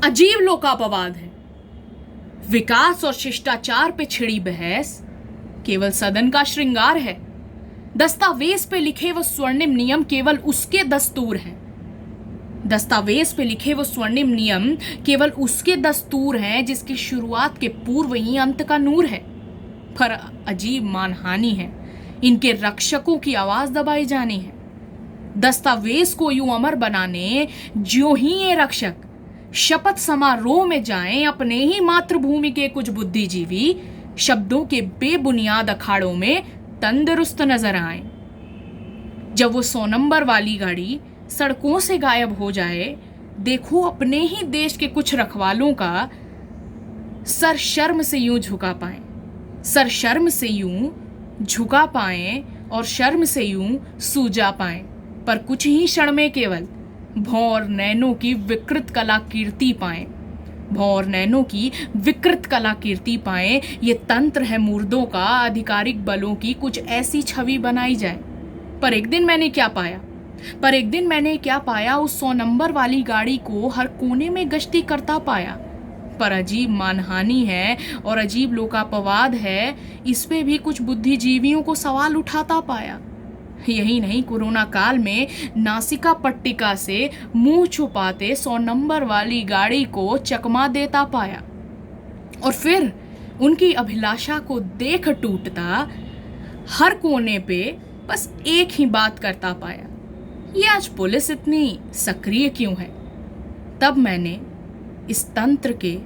अजीब लोकापवाद है। विकास और शिष्टाचार पे छिड़ी बहस केवल सदन का श्रृंगार है। दस्तावेज पे लिखे वो स्वर्णिम नियम केवल उसके दस्तूर हैं। दस्तावेज पे लिखे वो स्वर्णिम नियम केवल उसके दस्तूर हैं जिसकी शुरुआत के पूर्व ही अंत का नूर है। पर अजीब मानहानि है, इनके रक्षकों की आवाज दबाई जानी है। दस्तावेज को यूं अमर बनाने ज्यों ही ये रक्षक शपथ समारोह में जाएं, अपने ही मातृभूमि के कुछ बुद्धिजीवी शब्दों के बेबुनियाद अखाड़ों में तंदुरुस्त नजर आए। जब वो 100 नंबर वाली गाड़ी सड़कों से गायब हो जाए, देखो अपने ही देश के कुछ रखवालों का सर शर्म से यूं झुका पाए, सर शर्म से यूं झुका पाए और शर्म से यूं सूजा पाए। पर कुछ ही क्षण में केवल भौर नैनों की विकृत कला कीर्ति पाए, भौर नैनों की विकृत कला कीर्ति पाए। ये तंत्र है मुर्दों का, आधिकारिक बलों की कुछ ऐसी छवि बनाई जाए। पर एक दिन मैंने क्या पाया, उस 100 नंबर वाली गाड़ी को हर कोने में गश्ती करता पाया। पर अजीब मानहानि है और अजीब लोकापवाद है, इस पे भी कुछ बुद्धिजीवियों को सवाल उठाता पाया। यही नहीं, कोरोना काल में नासिका पट्टिका से मुंह छुपाते 100 नंबर वाली गाड़ी को चकमा देता पाया। और फिर उनकी अभिलाषा को देख टूटता हर कोने पे बस एक ही बात करता पाया, ये आज पुलिस इतनी सक्रिय क्यों है। तब मैंने इस तंत्र के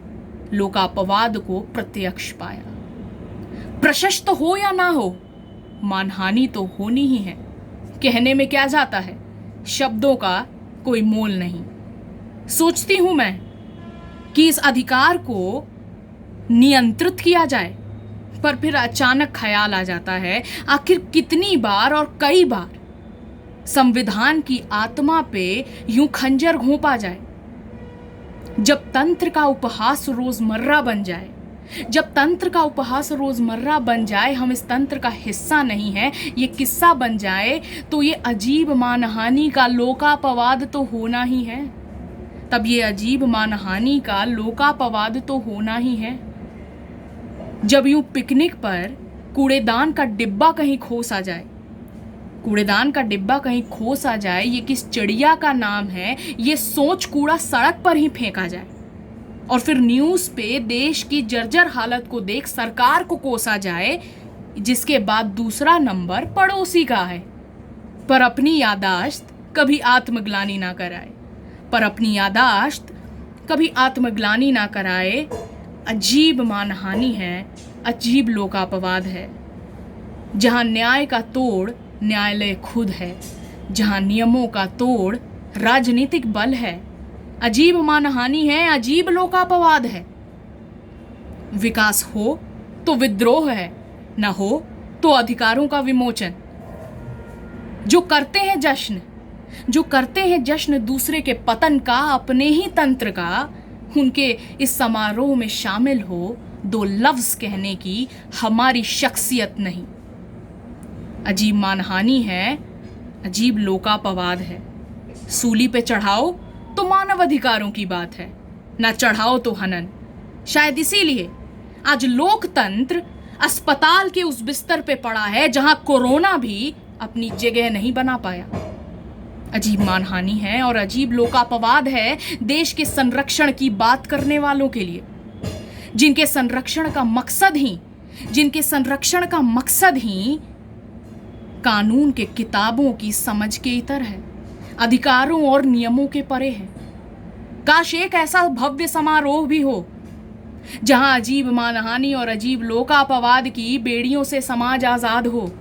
लोकापवाद को प्रत्यक्ष पाया। प्रशस्त हो या ना हो, मानहानि तो होनी ही है। कहने में क्या जाता है, शब्दों का कोई मोल नहीं। सोचती हूं मैं कि इस अधिकार को नियंत्रित किया जाए, पर फिर अचानक ख्याल आ जाता है, आखिर कितनी बार और कई बार संविधान की आत्मा पे यूं खंजर घोंपा जाए। जब तंत्र का उपहास रोजमर्रा बन जाए, जब तंत्र का उपहास रोजमर्रा बन जाए, हम इस तंत्र का हिस्सा नहीं है, ये किस्सा बन जाए, तो ये अजीब मानहानि का लोकापवाद तो होना ही है। तब ये अजीब मानहानि का लोकापवाद तो होना ही है। जब यूं पिकनिक पर कूड़ेदान का डिब्बा कहीं खोस आ जाए, कूड़ेदान का डिब्बा कहीं खोस आ जाए, ये किस चिड़िया का नाम है, ये सोच कूड़ा सड़क पर ही फेंका जाए। और फिर न्यूज पे देश की जर्जर हालत को देख सरकार को कोसा जाए, जिसके बाद दूसरा नंबर पड़ोसी का है। पर अपनी यादाश्त कभी आत्मग्लानि ना कराए, पर अपनी यादाश्त कभी आत्मग्लानि ना कराए। अजीब मानहानि है, अजीब लोकापवाद है। जहां न्याय का तोड़ न्यायालय खुद है, जहां नियमों का तोड़ राजनीतिक बल है। अजीब मानहानि है, अजीब लोकापवाद है। विकास हो तो विद्रोह है, न हो तो अधिकारों का विमोचन। जो करते हैं जश्न दूसरे के पतन का, अपने ही तंत्र का, उनके इस समारोह में शामिल हो 2 लफ्ज कहने की हमारी शख्सियत नहीं। अजीब मानहानि है, अजीब लोकापवाद है। सूली पे चढ़ाओ तो मानव अधिकारों की बात है, ना चढ़ाओ तो हनन। शायद इसीलिए आज लोकतंत्र अस्पताल के उस बिस्तर पे पड़ा है जहां कोरोना भी अपनी जगह नहीं बना पाया। अजीब मानहानि है और अजीब लोकापवाद है देश के संरक्षण की बात करने वालों के लिए, जिनके संरक्षण का मकसद ही कानून के किताबों की समझ के इतर है, अधिकारों और नियमों के परे है। काश एक ऐसा भव्य समारोह भी हो जहां अजीब मानहानि और अजीब लोकापवाद की बेड़ियों से समाज आजाद हो,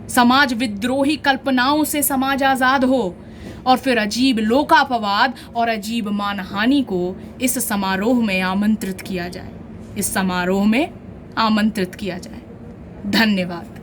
समाज विद्रोही कल्पनाओं से समाज आजाद हो, और फिर अजीब लोकापवाद और अजीब मानहानि को इस समारोह में आमंत्रित किया जाए, धन्यवाद।